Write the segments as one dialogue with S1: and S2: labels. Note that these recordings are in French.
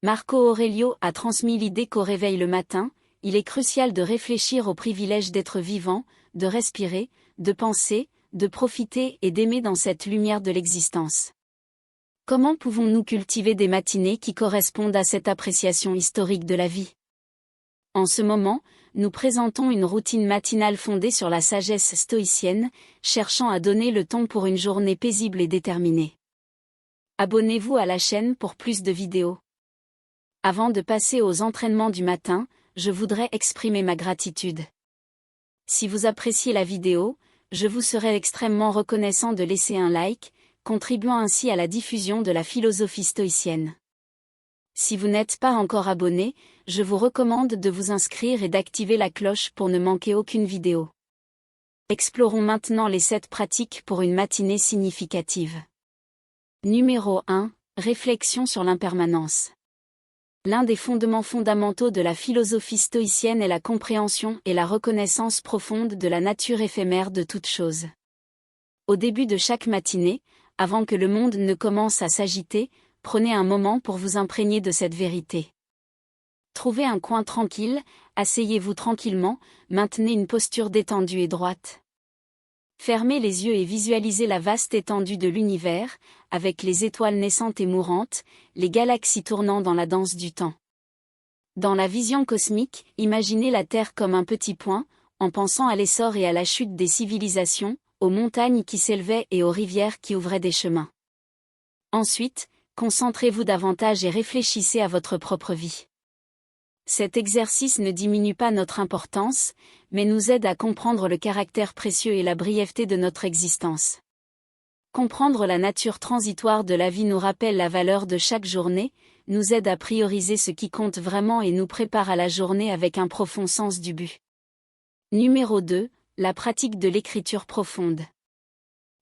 S1: Marco Aurelio a transmis l'idée qu'au réveil le matin, il est crucial de réfléchir au privilège d'être vivant, de respirer, de penser, de profiter et d'aimer dans cette lumière de l'existence. Comment pouvons-nous cultiver des matinées qui correspondent à cette appréciation historique de la vie? En ce moment, nous présentons une routine matinale fondée sur la sagesse stoïcienne, cherchant à donner le ton pour une journée paisible et déterminée. Abonnez-vous à la chaîne pour plus de vidéos. Avant de passer aux entraînements du matin, je voudrais exprimer ma gratitude. Si vous appréciez la vidéo, je vous serais extrêmement reconnaissant de laisser un like, contribuant ainsi à la diffusion de la philosophie stoïcienne. Si vous n'êtes pas encore abonné, je vous recommande de vous inscrire et d'activer la cloche pour ne manquer aucune vidéo. Explorons maintenant les 7 pratiques pour une matinée significative. Numéro 1. Réflexion sur l'impermanence. L'un des fondements fondamentaux de la philosophie stoïcienne est la compréhension et la reconnaissance profonde de la nature éphémère de toute chose. Au début de chaque matinée, avant que le monde ne commence à s'agiter, prenez un moment pour vous imprégner de cette vérité. Trouvez un coin tranquille, asseyez-vous tranquillement, maintenez une posture détendue et droite. Fermez les yeux et visualisez la vaste étendue de l'univers, avec les étoiles naissantes et mourantes, les galaxies tournant dans la danse du temps. Dans la vision cosmique, imaginez la Terre comme un petit point, en pensant à l'essor et à la chute des civilisations, aux montagnes qui s'élevaient et aux rivières qui ouvraient des chemins. Ensuite, concentrez-vous davantage et réfléchissez à votre propre vie. Cet exercice ne diminue pas notre importance, mais nous aide à comprendre le caractère précieux et la brièveté de notre existence. Comprendre la nature transitoire de la vie nous rappelle la valeur de chaque journée, nous aide à prioriser ce qui compte vraiment et nous prépare à la journée avec un profond sens du but. Numéro 2. La pratique de l'écriture profonde.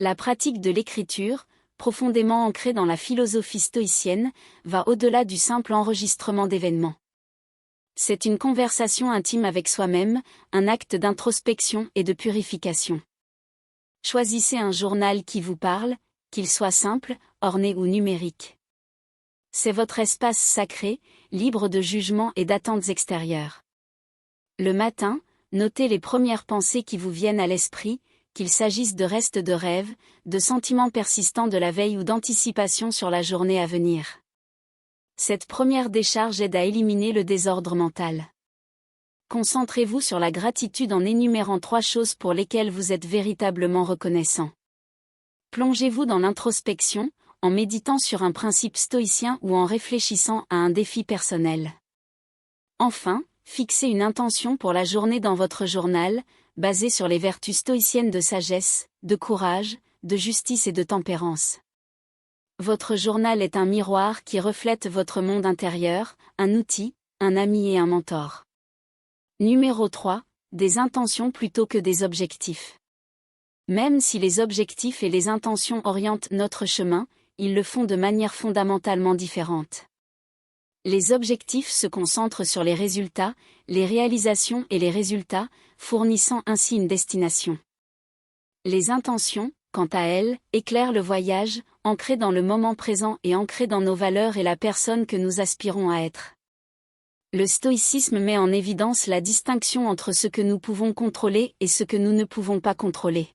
S1: La pratique de l'écriture, profondément ancrée dans la philosophie stoïcienne, va au-delà du simple enregistrement d'événements. C'est une conversation intime avec soi-même, un acte d'introspection et de purification. Choisissez un journal qui vous parle, qu'il soit simple, orné ou numérique. C'est votre espace sacré, libre de jugement et d'attentes extérieures. Le matin, notez les premières pensées qui vous viennent à l'esprit, qu'il s'agisse de restes de rêves, de sentiments persistants de la veille ou d'anticipation sur la journée à venir. Cette première décharge aide à éliminer le désordre mental. Concentrez-vous sur la gratitude en énumérant 3 choses pour lesquelles vous êtes véritablement reconnaissant. Plongez-vous dans l'introspection, en méditant sur un principe stoïcien ou en réfléchissant à un défi personnel. Enfin, fixez une intention pour la journée dans votre journal, basée sur les vertus stoïciennes de sagesse, de courage, de justice et de tempérance. Votre journal est un miroir qui reflète votre monde intérieur, un outil, un ami et un mentor. Numéro 3. Des intentions plutôt que des objectifs. Même si les objectifs et les intentions orientent notre chemin, ils le font de manière fondamentalement différente. Les objectifs se concentrent sur les résultats, les réalisations et les résultats, fournissant ainsi une destination. Les intentions, quant à elles, éclairent le voyage, ancré dans le moment présent et ancré dans nos valeurs et la personne que nous aspirons à être. Le stoïcisme met en évidence la distinction entre ce que nous pouvons contrôler et ce que nous ne pouvons pas contrôler.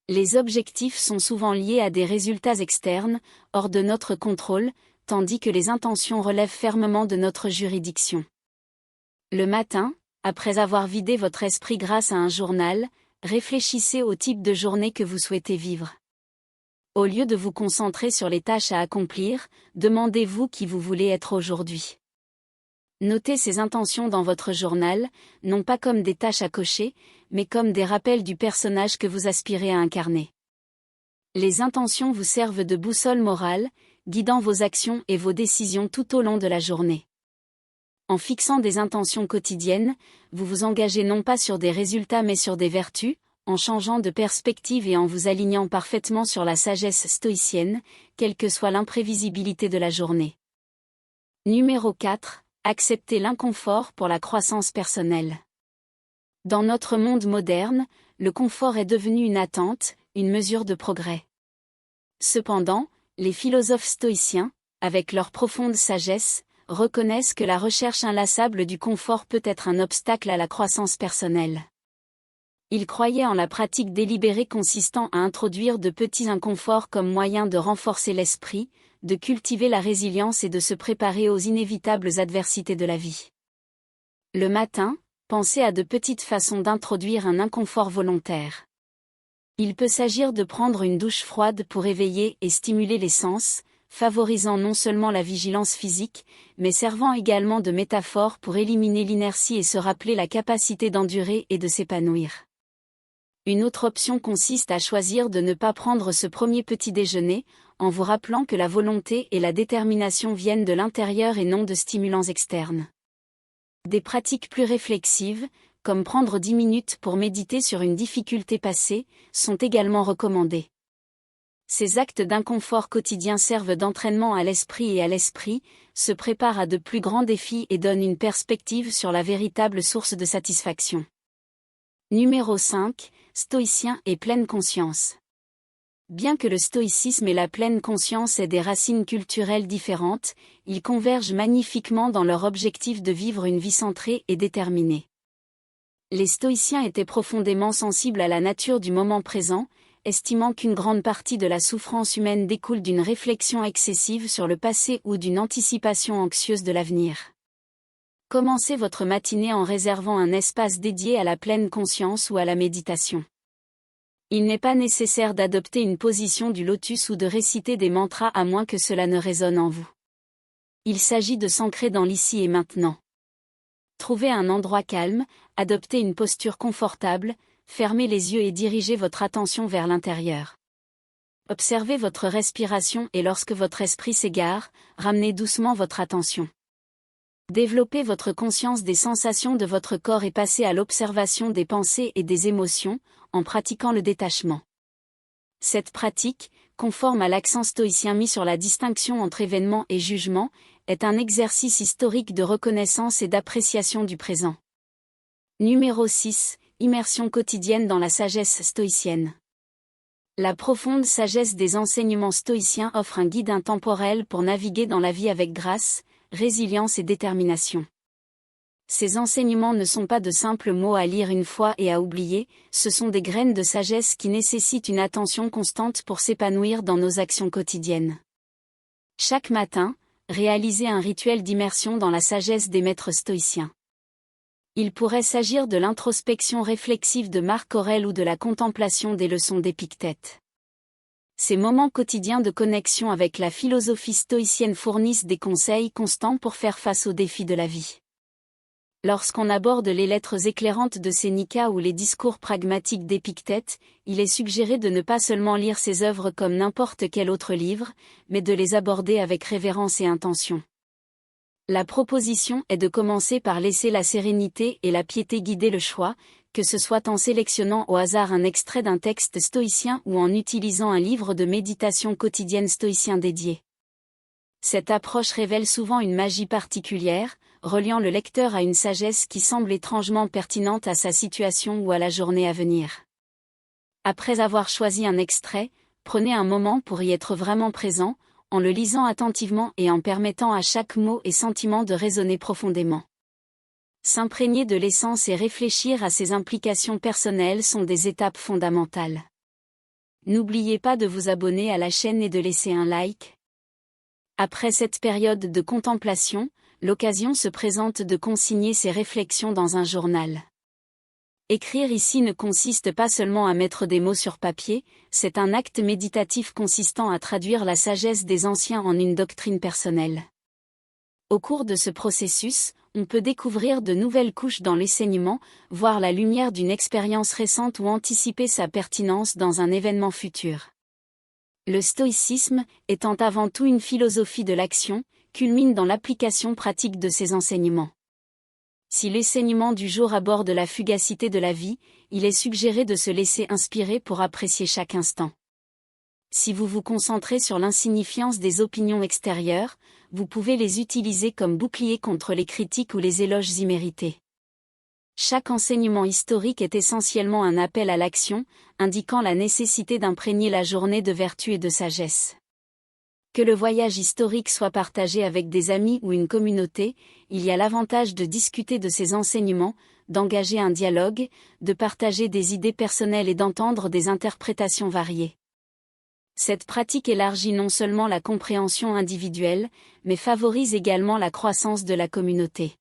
S1: Les objectifs sont souvent liés à des résultats externes, hors de notre contrôle, tandis que les intentions relèvent fermement de notre juridiction. Le matin, après avoir vidé votre esprit grâce à un journal, réfléchissez au type de journée que vous souhaitez vivre. Au lieu de vous concentrer sur les tâches à accomplir, demandez-vous qui vous voulez être aujourd'hui. Notez ces intentions dans votre journal, non pas comme des tâches à cocher, mais comme des rappels du personnage que vous aspirez à incarner. Les intentions vous servent de boussole morale, guidant vos actions et vos décisions tout au long de la journée. En fixant des intentions quotidiennes, vous vous engagez non pas sur des résultats mais sur des vertus, en changeant de perspective et en vous alignant parfaitement sur la sagesse stoïcienne, quelle que soit l'imprévisibilité de la journée. Numéro 4. Accepter l'inconfort pour la croissance personnelle. Dans notre monde moderne, le confort est devenu une attente, une mesure de progrès. Cependant, les philosophes stoïciens, avec leur profonde sagesse, reconnaissent que la recherche inlassable du confort peut être un obstacle à la croissance personnelle. Ils croyaient en la pratique délibérée consistant à introduire de petits inconforts comme moyen de renforcer l'esprit, de cultiver la résilience et de se préparer aux inévitables adversités de la vie. Le matin, pensez à de petites façons d'introduire un inconfort volontaire. Il peut s'agir de prendre une douche froide pour éveiller et stimuler les sens, favorisant non seulement la vigilance physique, mais servant également de métaphore pour éliminer l'inertie et se rappeler la capacité d'endurer et de s'épanouir. Une autre option consiste à choisir de ne pas prendre ce premier petit déjeuner, en vous rappelant que la volonté et la détermination viennent de l'intérieur et non de stimulants externes. Des pratiques plus réflexives, comme prendre 10 minutes pour méditer sur une difficulté passée, sont également recommandées. Ces actes d'inconfort quotidien servent d'entraînement à l'esprit et à l'esprit, se préparent à de plus grands défis et donnent une perspective sur la véritable source de satisfaction. Numéro 5, stoïcien et pleine conscience. Bien que le stoïcisme et la pleine conscience aient des racines culturelles différentes, ils convergent magnifiquement dans leur objectif de vivre une vie centrée et déterminée. Les stoïciens étaient profondément sensibles à la nature du moment présent, estimant qu'une grande partie de la souffrance humaine découle d'une réflexion excessive sur le passé ou d'une anticipation anxieuse de l'avenir. Commencez votre matinée en réservant un espace dédié à la pleine conscience ou à la méditation. Il n'est pas nécessaire d'adopter une position du lotus ou de réciter des mantras à moins que cela ne résonne en vous. Il s'agit de s'ancrer dans l'ici et maintenant. Trouvez un endroit calme, adoptez une posture confortable, fermez les yeux et dirigez votre attention vers l'intérieur. Observez votre respiration et lorsque votre esprit s'égare, ramenez doucement votre attention. Développez votre conscience des sensations de votre corps et passez à l'observation des pensées et des émotions, en pratiquant le détachement. Cette pratique, conforme à l'accent stoïcien mis sur la distinction entre événement et jugement, est un exercice historique de reconnaissance et d'appréciation du présent. Numéro 6, immersion quotidienne dans la sagesse stoïcienne. La profonde sagesse des enseignements stoïciens offre un guide intemporel pour naviguer dans la vie avec grâce, résilience et détermination. Ces enseignements ne sont pas de simples mots à lire une fois et à oublier, ce sont des graines de sagesse qui nécessitent une attention constante pour s'épanouir dans nos actions quotidiennes. Chaque matin, réalisez un rituel d'immersion dans la sagesse des maîtres stoïciens. Il pourrait s'agir de l'introspection réflexive de Marc Aurèle ou de la contemplation des leçons d'Épictète. Ces moments quotidiens de connexion avec la philosophie stoïcienne fournissent des conseils constants pour faire face aux défis de la vie. Lorsqu'on aborde les lettres éclairantes de Sénéca ou les discours pragmatiques d'Épictète, il est suggéré de ne pas seulement lire ces œuvres comme n'importe quel autre livre, mais de les aborder avec révérence et intention. La proposition est de commencer par laisser la sérénité et la piété guider le choix, que ce soit en sélectionnant au hasard un extrait d'un texte stoïcien ou en utilisant un livre de méditation quotidienne stoïcien dédié. Cette approche révèle souvent une magie particulière, reliant le lecteur à une sagesse qui semble étrangement pertinente à sa situation ou à la journée à venir. Après avoir choisi un extrait, prenez un moment pour y être vraiment présent, en le lisant attentivement et en permettant à chaque mot et sentiment de résonner profondément. S'imprégner de l'essence et réfléchir à ses implications personnelles sont des étapes fondamentales. N'oubliez pas de vous abonner à la chaîne et de laisser un like. Après cette période de contemplation, l'occasion se présente de consigner ses réflexions dans un journal. Écrire ici ne consiste pas seulement à mettre des mots sur papier, c'est un acte méditatif consistant à traduire la sagesse des anciens en une doctrine personnelle. Au cours de ce processus, on peut découvrir de nouvelles couches dans l'enseignement, voir la lumière d'une expérience récente ou anticiper sa pertinence dans un événement futur. Le stoïcisme, étant avant tout une philosophie de l'action, culmine dans l'application pratique de ces enseignements. Si l'enseignement du jour aborde la fugacité de la vie, il est suggéré de se laisser inspirer pour apprécier chaque instant. Si vous vous concentrez sur l'insignifiance des opinions extérieures, vous pouvez les utiliser comme bouclier contre les critiques ou les éloges immérités. Chaque enseignement historique est essentiellement un appel à l'action, indiquant la nécessité d'imprégner la journée de vertu et de sagesse. Que le voyage historique soit partagé avec des amis ou une communauté, il y a l'avantage de discuter de ces enseignements, d'engager un dialogue, de partager des idées personnelles et d'entendre des interprétations variées. Cette pratique élargit non seulement la compréhension individuelle, mais favorise également la croissance de la communauté.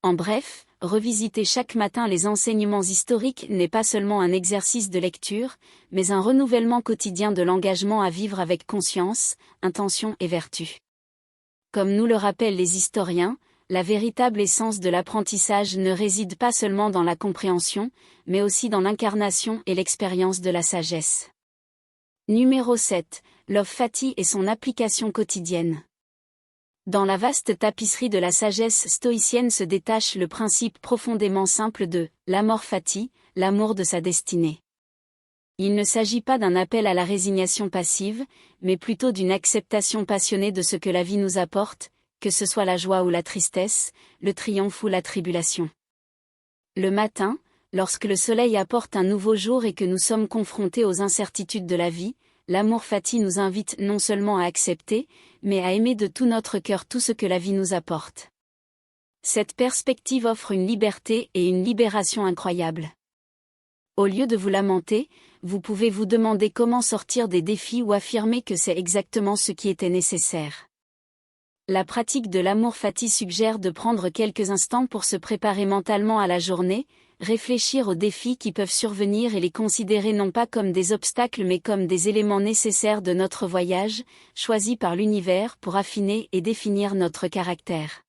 S1: En bref, revisiter chaque matin les enseignements historiques n'est pas seulement un exercice de lecture, mais un renouvellement quotidien de l'engagement à vivre avec conscience, intention et vertu. Comme nous le rappellent les historiens, la véritable essence de l'apprentissage ne réside pas seulement dans la compréhension, mais aussi dans l'incarnation et l'expérience de la sagesse. Numéro 7. L'Ov Fati et son application quotidienne. Dans la vaste tapisserie de la sagesse stoïcienne se détache le principe profondément simple de l'amor fati, l'amour de sa destinée. Il ne s'agit pas d'un appel à la résignation passive, mais plutôt d'une acceptation passionnée de ce que la vie nous apporte, que ce soit la joie ou la tristesse, le triomphe ou la tribulation. Le matin, lorsque le soleil apporte un nouveau jour et que nous sommes confrontés aux incertitudes de la vie, l'amor fati nous invite non seulement à accepter, mais à aimer de tout notre cœur tout ce que la vie nous apporte. Cette perspective offre une liberté et une libération incroyables. Au lieu de vous lamenter, vous pouvez vous demander comment sortir des défis ou affirmer que c'est exactement ce qui était nécessaire. La pratique de l'amor fati suggère de prendre quelques instants pour se préparer mentalement à la journée, réfléchir aux défis qui peuvent survenir et les considérer non pas comme des obstacles mais comme des éléments nécessaires de notre voyage, choisis par l'univers pour affiner et définir notre caractère.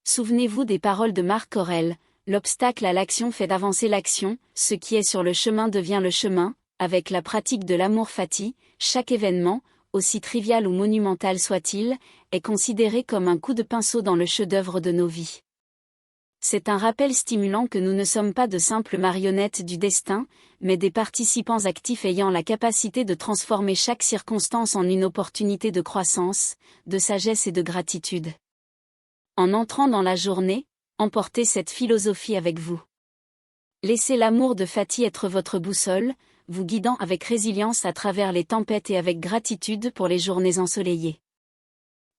S1: Souvenez-vous des paroles de Marc Aurèle, l'obstacle à l'action fait avancer l'action, ce qui est sur le chemin devient le chemin. Avec la pratique de l'amor fati, chaque événement, aussi trivial ou monumental soit-il, est considéré comme un coup de pinceau dans le chef-d'œuvre de nos vies. C'est un rappel stimulant que nous ne sommes pas de simples marionnettes du destin, mais des participants actifs ayant la capacité de transformer chaque circonstance en une opportunité de croissance, de sagesse et de gratitude. En entrant dans la journée, emportez cette philosophie avec vous. Laissez l'amour de Fati être votre boussole, vous guidant avec résilience à travers les tempêtes et avec gratitude pour les journées ensoleillées.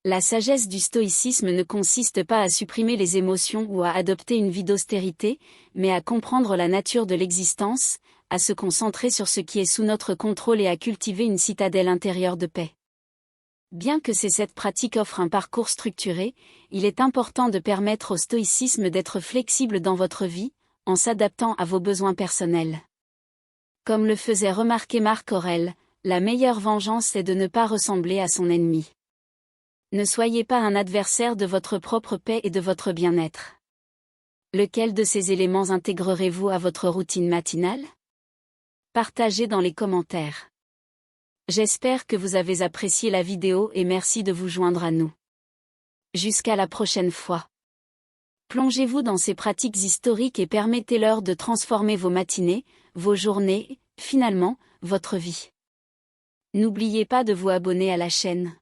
S1: La sagesse du stoïcisme ne consiste pas à supprimer les émotions ou à adopter une vie d'austérité, mais à comprendre la nature de l'existence, à se concentrer sur ce qui est sous notre contrôle et à cultiver une citadelle intérieure de paix. Bien que cette pratique offre un parcours structuré, il est important de permettre au stoïcisme d'être flexible dans votre vie, en s'adaptant à vos besoins personnels. Comme le faisait remarquer Marc Aurèle, la meilleure vengeance est de ne pas ressembler à son ennemi. Ne soyez pas un adversaire de votre propre paix et de votre bien-être. Lequel de ces éléments intégrerez-vous à votre routine matinale? Partagez dans les commentaires. J'espère que vous avez apprécié la vidéo et merci de vous joindre à nous. Jusqu'à la prochaine fois. Plongez-vous dans ces pratiques historiques et permettez-leur de transformer vos matinées, vos journées, finalement, votre vie. N'oubliez pas de vous abonner à la chaîne.